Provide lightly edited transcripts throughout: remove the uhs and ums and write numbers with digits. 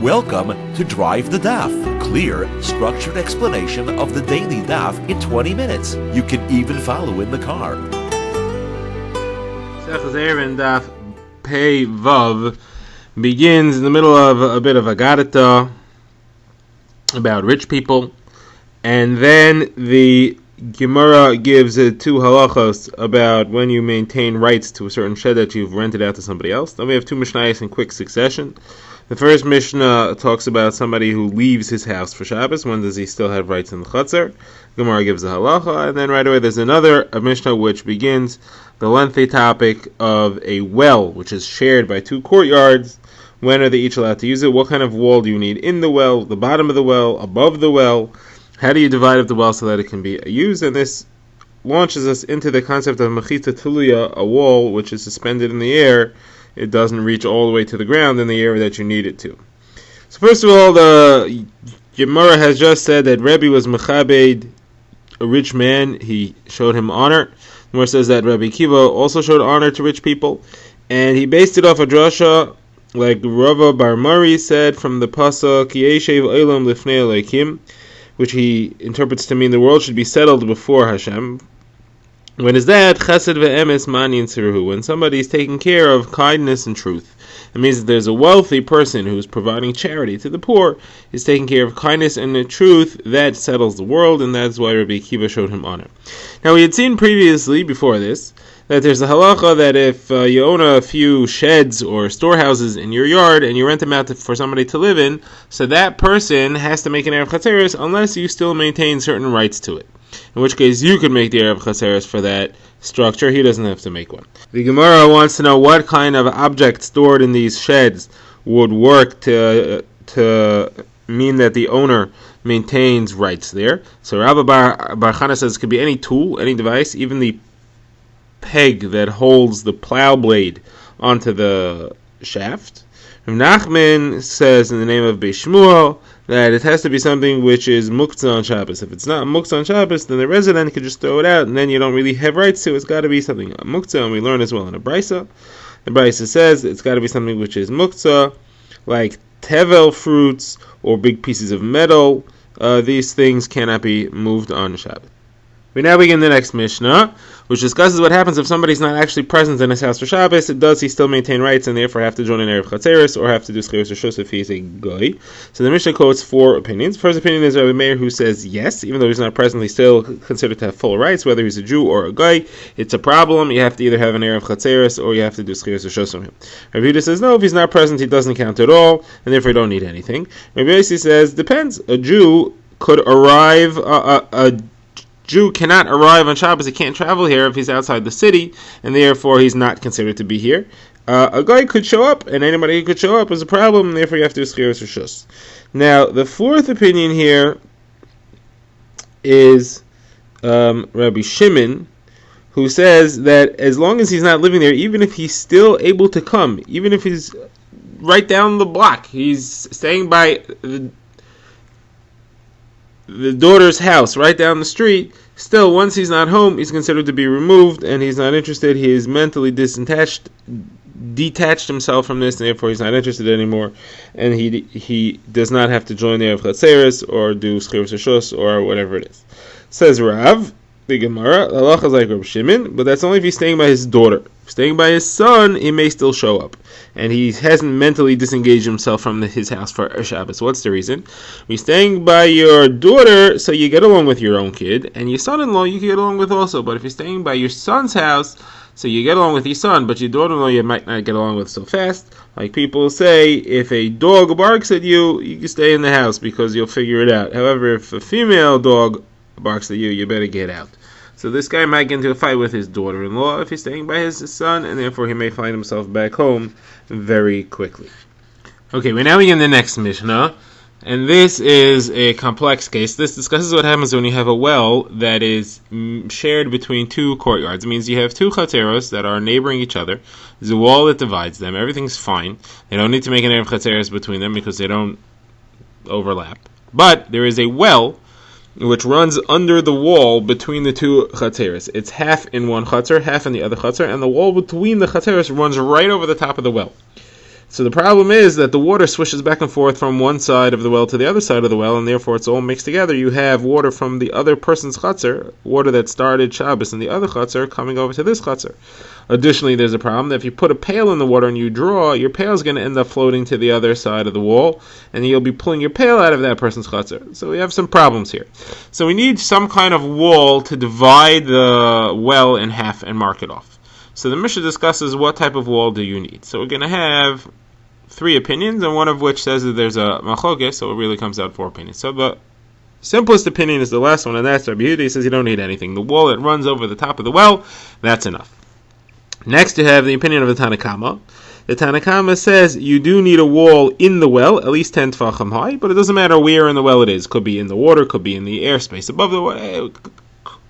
Welcome to Drive the Daf. Clear, structured explanation of the daily Daf in 20 minutes. You can even follow in the car. Eruvin Daf Pei Vav begins in the middle of a bit of a Gadata about rich people, and then the Gemara gives two halachos about when you maintain rights to a certain shed that you've rented out to somebody else. Then we have two Mishnayos in quick succession. The first Mishnah talks about somebody who leaves his house for Shabbos. When does he still have rights in the Chutzner? Gemara gives a halacha, and then right away there's another Mishnah which begins the lengthy topic of a well, which is shared by two courtyards. When are they each allowed to use it? What kind of wall do you need in the well, the bottom of the well, above the well? How do you divide up the well so that it can be used? And this launches us into the concept of mechita tuluya, a wall which is suspended in the air. It doesn't reach all the way to the ground in the area that you need it to. So first of all, the Gemara has just said that Rebbe was mechabed, a rich man. He showed him honor. The Gemara says that Rabbi Kiva also showed honor to rich people, and he based it off a drasha like Rava Bar Mari said from the pasuk Yeshev Olam Lifnei Elokim, which he interprets to mean the world should be settled before Hashem. When is that? Chesed ve'emes mani insiruhu. When somebody is taking care of kindness and truth. It means that there's a wealthy person who's providing charity to the poor, is taking care of kindness and the truth. That settles the world, and that's why Rabbi Akiva showed him honor. Now we had seen previously, before this, that there's a halacha that if you own a few sheds or storehouses in your yard and you rent them out for somebody to live in, so that person has to make an Erev Chatzeres unless you still maintain certain rights to it. In which case you could make the Erev Chatzeres for that structure. He doesn't have to make one. The Gemara wants to know what kind of object stored in these sheds would work to mean that the owner maintains rights there. So Rabbi Bar Chana says it could be any tool, any device, even the peg that holds the plow blade onto the shaft. Nachman says in the name of Beis Shmuel that it has to be something which is muktzah on Shabbos. If it's not muktzah on Shabbos, then the resident could just throw it out, and then you don't really have rights to it. It's got to be something muktzah, and we learn as well in a brisa. The brisa says it's got to be something which is muktzah, like tevel fruits or big pieces of metal. These things cannot be moved on Shabbos. We now begin the next Mishnah, which discusses what happens if somebody's not actually present in his house for Shabbos. Does he still maintain rights and therefore have to join an Erev Chatzeres or have to do Scheiros Rishus if he's a goy? So the Mishnah quotes four opinions. First opinion is Rabbi Meir, who says yes, even though he's not present, he's still considered to have full rights, whether he's a Jew or a goy. It's a problem. You have to either have an Erev Chatzeres or you have to do Scheiros Rishus on him. Rabbi Yehuda says no, if he's not present, he doesn't count at all, and therefore you don't need anything. Rabbi Yossi says depends. A Jew could arrive. A Jew cannot arrive on Shabbos. He can't travel here if he's outside the city, and therefore he's not considered to be here. A guy could show up, and anybody who could show up is a problem, and therefore you have to do Scheiros Rishus. Now, the fourth opinion here is Rabbi Shimon, who says that as long as he's not living there, even if he's still able to come, even if he's right down the block, he's staying by the daughter's house right down the street, still once he's not home he's considered to be removed and he's not interested. He is mentally detached himself from this, and therefore he's not interested anymore, and he does not have to join the Erev Chatzeres or do Scheiros Rishus or whatever it is. Says Rav, the Gemara, Allah is like Reb Shimon, but that's only if he's staying by his daughter. If staying by his son, he may still show up, and he hasn't mentally disengaged himself from his house for Shabbos. What's the reason? You're staying by your daughter, so you get along with your own kid, and your son-in-law you can get along with also. But if you're staying by your son's house, so you get along with your son, but your daughter-in-law you might not get along with so fast. Like people say, if a dog barks at you, you can stay in the house because you'll figure it out. However, if a female dog barks at you, you better get out. So this guy might get into a fight with his daughter-in-law if he's staying by his son, and therefore he may find himself back home very quickly. Okay, we now begin the next Mishnah, and this is a complex case. This discusses what happens when you have a well that is shared between two courtyards. It means you have two chatzeros that are neighboring each other. There's a wall that divides them. Everything's fine. They don't need to make an Erev Chatzeres between them because they don't overlap. But there is a well which runs under the wall between the two chatzeres. It's half in one chatzer, half in the other chatzer, and the wall between the chatzeres runs right over the top of the well. So the problem is that the water swishes back and forth from one side of the well to the other side of the well, and therefore it's all mixed together. You have water from the other person's chutzner, water that started Shabbos in the other chutzner, coming over to this chutzner. Additionally, there's a problem that if you put a pail in the water and you draw, your pail is going to end up floating to the other side of the wall, and you'll be pulling your pail out of that person's chutzner. So we have some problems here. So we need some kind of wall to divide the well in half and mark it off. So the Mishnah discusses what type of wall do you need. So we're going to have 3 opinions, and one of which says that there's a machlokes, so it really comes out 4 opinions. So the simplest opinion is the last one, and that's Rabbi Yehuda. He says you don't need anything. The wall that runs over the top of the well, that's enough. Next you have the opinion of the Tanakama. The Tanakama says you do need a wall in the well, at least 10 tefachim high, but it doesn't matter where in the well it is. Could be in the water, could be in the airspace above the well,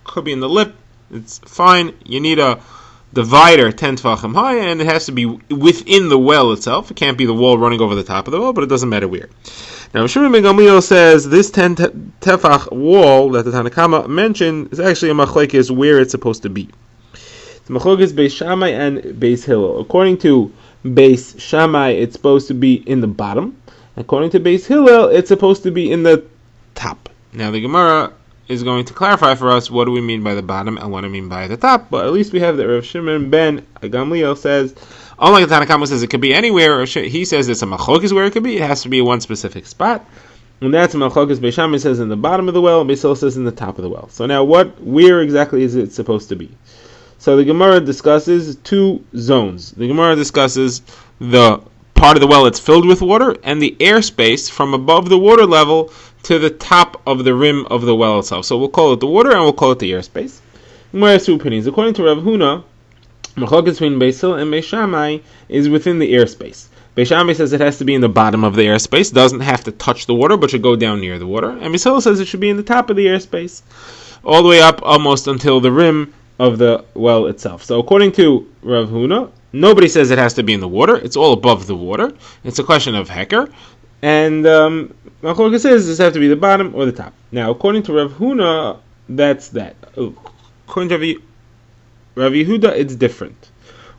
could be in the lip. It's fine. You need a divider 10 tefachim high, and it has to be within the well itself. It can't be the wall running over the top of the well, but it doesn't matter where. Now, Shimon ben Gamliel says this 10 tefach wall that the Tanakama mentioned is actually a machlokes where it's supposed to be. The machlokes Beis Shammai and Beis Hillel. According to Beis Shammai, it's supposed to be in the bottom. According to Beis Hillel, it's supposed to be in the top. Now, the Gemara is going to clarify for us what do we mean by the bottom and what do we mean by the top, but at least we have that Rav Shimon ben Gamliel says, unlike the Tanakama says it could be anywhere, he says it's a machlokes where it could be, it has to be one specific spot, and that's a machlokes. Beis Shammai says in the bottom of the well, and Beis Hillel says in the top of the well. So now where exactly is it supposed to be? So the Gemara discusses 2 zones. The Gemara discusses the part of the well that's filled with water and the airspace from above the water level to the top of the rim of the well itself. So we'll call it the water and we'll call it the airspace. Gemara has 2 opinions. According to Rav Huna, machlokes between Beis Hillel and Beis Shammai is within the airspace. Beis Shammai says it has to be in the bottom of the airspace, doesn't have to touch the water, but should go down near the water. And Beis Hillel says it should be in the top of the airspace, all the way up almost until the rim of the well itself. So according to Rav Huna, nobody says it has to be in the water. It's all above the water. It's a question of heker. And machlokes says this has to be the bottom or the top. Now, according to Rav Huna, that's that. According to Rav Yehuda, it's different.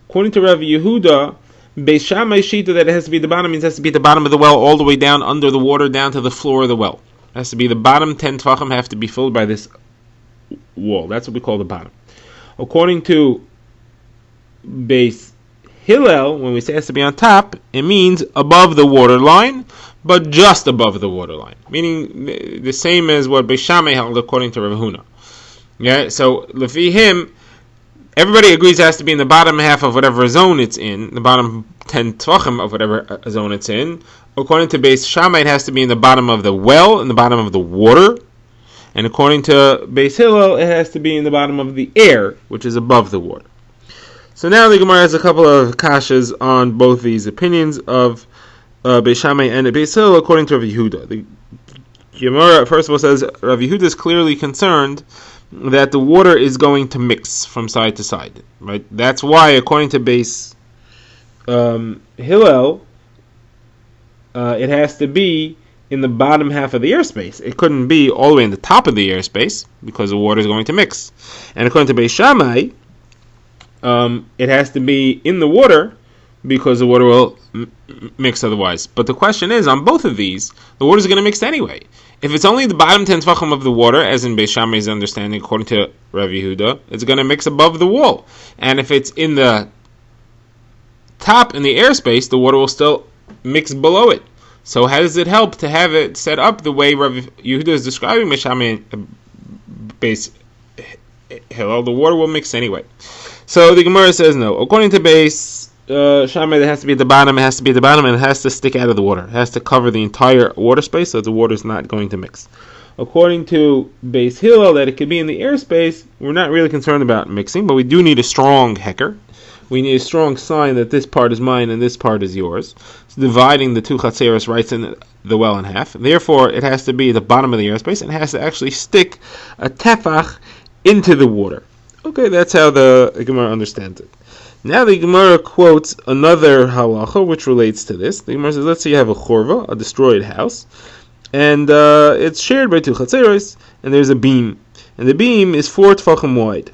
According to Rav Yehuda, Beis Shammai shita that it has to be the bottom means it has to be at the bottom of the well all the way down under the water down to the floor of the well. It has to be the bottom 10 tefachim have to be filled by this wall. That's what we call the bottom. According to Beis Hillel, when we say it has to be on top, it means above the water line, but just above the water line. Meaning the same as what Beis Shammai held according to Rav Huna. Yeah, so lefi him, everybody agrees it has to be in the bottom half of whatever zone it's in, the bottom 10 tvachim of whatever zone it's in. According to Beis Shammai, it has to be in the bottom of the well, in the bottom of the water. And according to Beis Hillel, it has to be in the bottom of the air, which is above the water. So now the Gemara has a couple of kashas on both these opinions of Beis Shammai and Beis Hillel according to Rav Yehuda. The Gemara, first of all, says Rav Yehuda is clearly concerned that the water is going to mix from side to side. Right? That's why, according to Beis Hillel, it has to be in the bottom half of the airspace. It couldn't be all the way in the top of the airspace because the water is going to mix. And according to Beis Shammai, it has to be in the water because the water will mix otherwise. But the question is, on both of these, the water is going to mix anyway. If it's only the bottom 10 tvachim of the water, as in Beis Shammai's understanding, according to Rav Yehuda, it's going to mix above the wall. And if it's in the top, in the airspace, the water will still mix below it. So how does it help to have it set up the way Rav Yehuda is describing Beis Shammai and Beis Hillel? The water will mix anyway. So the Gemara says no. According to Beis Shammai, it has to be at the bottom. It has to be at the bottom, and it has to stick out of the water. It has to cover the entire water space, so the water is not going to mix. According to Beis Hillel, that it could be in the airspace, we're not really concerned about mixing, but we do need a strong heker. We need a strong sign that this part is mine and this part is yours. So dividing the 2 chatzeros right in the well in half. Therefore, it has to be at the bottom of the airspace and it has to actually stick a tefach into the water. Okay, that's how the Gemara understands it. Now the Gemara quotes another halacha which relates to this. The Gemara says, let's say you have a chorva, a destroyed house, and it's shared by 2 chatzeros, and there's a beam. And the beam is 4 tefachim wide.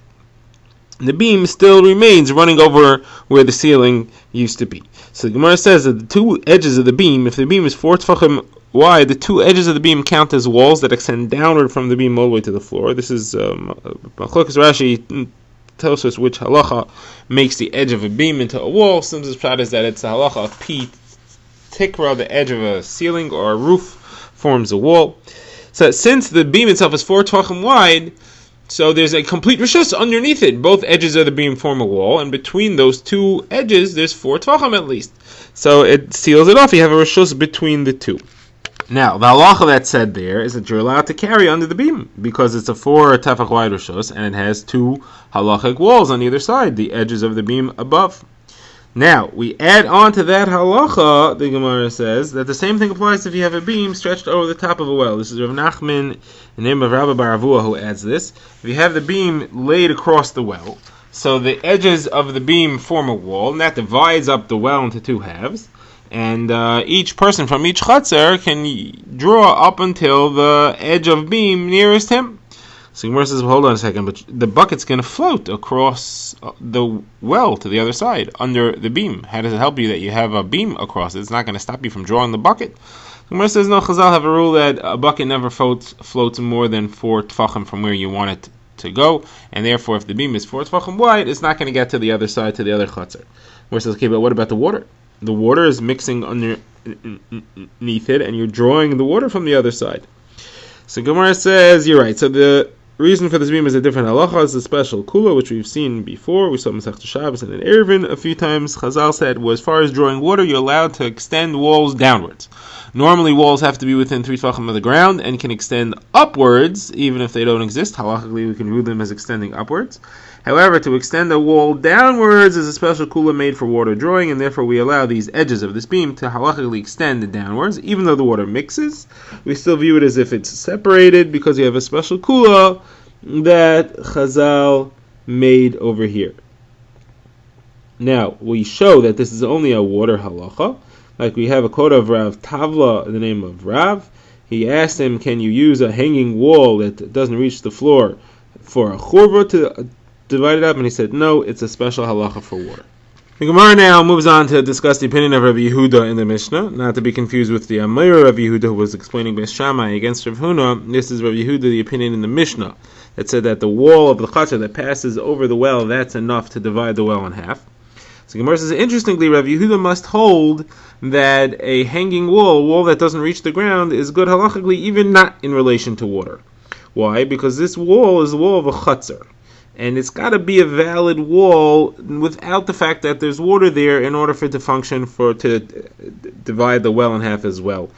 the beam still remains running over where the ceiling used to be. So the Gemara says that the two edges of the beam, if the beam is 4 tefachim wide, the two edges of the beam count as walls that extend downward from the beam all the way to the floor. This is Machlokas Rashi tells us which halacha makes the edge of a beam into a wall. Sim's pshat is that it's a halacha of P tikra, the edge of a ceiling or a roof forms a wall. So since the beam itself is 4 tefachim wide, so there's a complete rishus underneath it. Both edges of the beam form a wall, and between those two edges, there's 4 tefachim at least. So it seals it off. You have a rishus between the two. Now, the halacha that's said there is that you're allowed to carry under the beam because it's a 4 tefach wide rishus and it has 2 halachic walls on either side, the edges of the beam above. Now, we add on to that halacha, the Gemara says, that the same thing applies if you have a beam stretched over the top of a well. This is Rav Nachman, the name of Rabbi Bar Avua, who adds this. If you have the beam laid across the well, so the edges of the beam form a wall, and that divides up the well into 2 halves, and each person from each chutzner can draw up until the edge of beam nearest him. So Gemara says, well, hold on a second, but the bucket's going to float across the well to the other side, under the beam. How does it help you that you have a beam across it? It's not going to stop you from drawing the bucket. Gemara says, no, Chazal have a rule that a bucket never floats more than 4 tefachim from where you want it to go, and therefore if the beam is 4 tefachim wide, it's not going to get to the other side, to the other chutzner. Gemara says, okay, but what about the water? The water is mixing underneath it, and you're drawing the water from the other side. So Gemara says, you're right. So the reason for this beam is a different halacha. It's a special kula, which we've seen before. We saw Masechta Shabbos and in Eruvin a few times. Chazal said, well, as far as drawing water, you're allowed to extend walls downwards. Normally, walls have to be within 3 tefachim of the ground and can extend upwards, even if they don't exist. Halachically, we can view them as extending upwards. However, to extend a wall downwards is a special kula made for water drawing, and therefore we allow these edges of this beam to halachically extend downwards. Even though the water mixes, we still view it as if it's separated because you have a special kula that Chazal made over here. Now, we show that this is only a water halacha. Like we have a quote of Rav Tavla in the name of Rav. He asked him, can you use a hanging wall that doesn't reach the floor for a churva to divide it up? And he said, no, it's a special halacha for water. The Gemara now moves on to discuss the opinion of Rabbi Yehuda in the Mishnah, not to be confused with the Amir Rabbi Yehuda who was explaining Beis Shammai against Rav Huna. This is Rabbi Yehuda, the opinion in the Mishnah, that said that the wall of the chutzner that passes over the well, that's enough to divide the well in half. So Gemara says, interestingly, Rabbi Yehuda must hold that a hanging wall, a wall that doesn't reach the ground, is good halachically, even not in relation to water. Why? Because this wall is the wall of a chutzner, and it's got to be a valid wall without the fact that there's water there in order for it to function, to divide the well in half as well.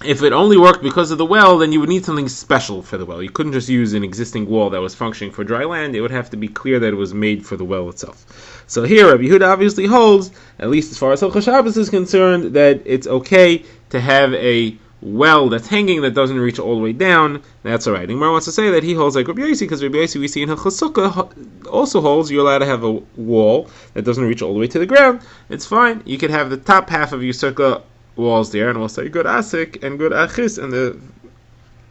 If it only worked because of the well, then you would need something special for the well. You couldn't just use an existing wall that was functioning for dry land. It would have to be clear that it was made for the well itself. So here, Rabbi Yehuda obviously holds, at least as far as Hilchos Shabbos is concerned, that it's okay to have a well that's hanging that doesn't reach all the way down. That's all right. Gemara wants to say that he holds like Rabbi Yossi, because Rabbi Yossi we see in Hilchos Sukkah also holds you're allowed to have a wall that doesn't reach all the way to the ground. It's fine. You could have the top half of your sukkah walls there, and we'll say good asik and good achis, and the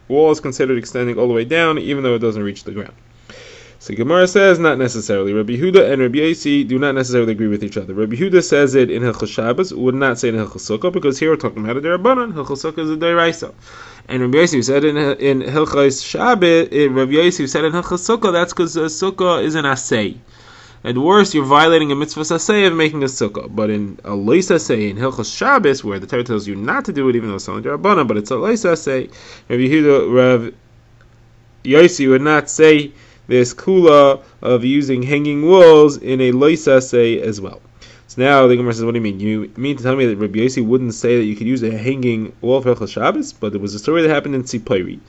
wall is considered extending all the way down, even though it doesn't reach the ground. So Gemara says, not necessarily. Rabbi Yehuda and Rabbi Yossi do not necessarily agree with each other. Rabbi Yehuda says it in Hilchos Shabbos, would not say in Hilchos Sukkah, because here we're talking about a derabanan. Hilchos Sukkah is a deraisa. And Rabbi Yossi said in Hilchos Shabbos, Rabbi Yossi said in Hilchos Sukkah, that's because a sukkah is an asay. At worst, you're violating a mitzvah asay of making a sukkah. But in a lois asay, in Hilchos Shabbos, where the Torah tells you not to do it, even though it's only derabanan, but it's a lois asay, Rabbi Yehuda, Rav Yossi would not say this kula of using hanging walls in a lois asay as well. So now the Gemara says, what do you mean? You mean to tell me that Rabbi Yossi wouldn't say that you could use a hanging wall for Hilchos Shabbos? But there was a story that happened in Tzipori,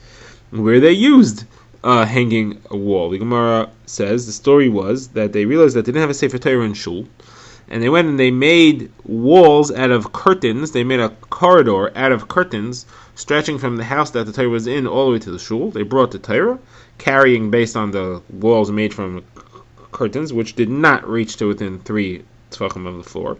where they used hanging a wall. The Gemara says the story was that they realized that they didn't have a Sefer Torah in shul, and they went and they made walls out of curtains. They made a corridor out of curtains stretching from the house that the Torah was in all the way to the shul. They brought the Torah, carrying based on the walls made from curtains, which did not reach to within 3 tefachim of the floor.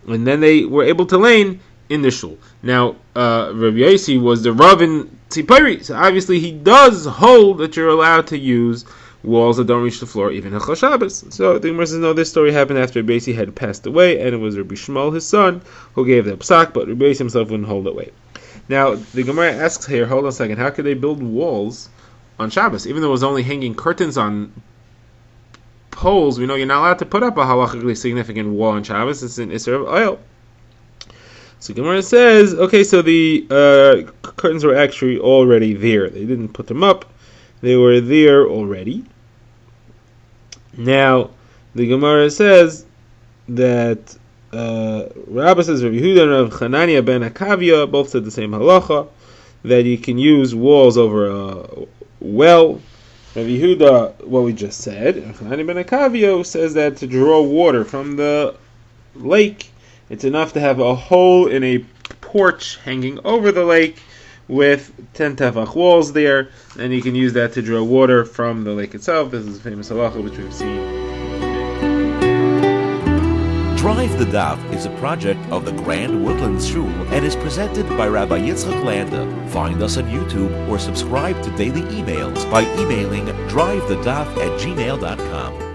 And then they were able to lane in the shul. Now, Rabbi Yossi was the Rav in Tzipori, so obviously he does hold that you're allowed to use walls that don't reach the floor, even Hilchos Shabbos. So the Gemara says, no, this story happened after Rabbi Yossi had passed away, and it was Rabbi Shmuel, his son, who gave the psak, but Rabbi Yossi himself wouldn't hold it weight. Now, the Gemara asks here, hold on a second, how could they build walls on Shabbos? Even though it was only hanging curtains on poles, we know you're not allowed to put up a halachically significant wall on Shabbos. It's an Isser of oil. So Gemara says, okay, so the curtains were actually already there. They didn't put them up. They were there already. Now, the Gemara says that Rabbi says, Rabbi Yehuda and Rav Chananya ben Akavia both said the same halacha, that you can use walls over a well. Rabbi Yehuda, what we just said, Rav Chananya ben Akavia says that to draw water from the lake, it's enough to have a hole in a porch hanging over the lake with 10 tefach walls there, and you can use that to draw water from the lake itself. This is a famous halacha which we've seen. Drive the Daf is a project of the Grand Woodlands Shul and is presented by Rabbi Yitzchak Landa. Find us on YouTube or subscribe to daily emails by emailing drivethedaf@gmail.com.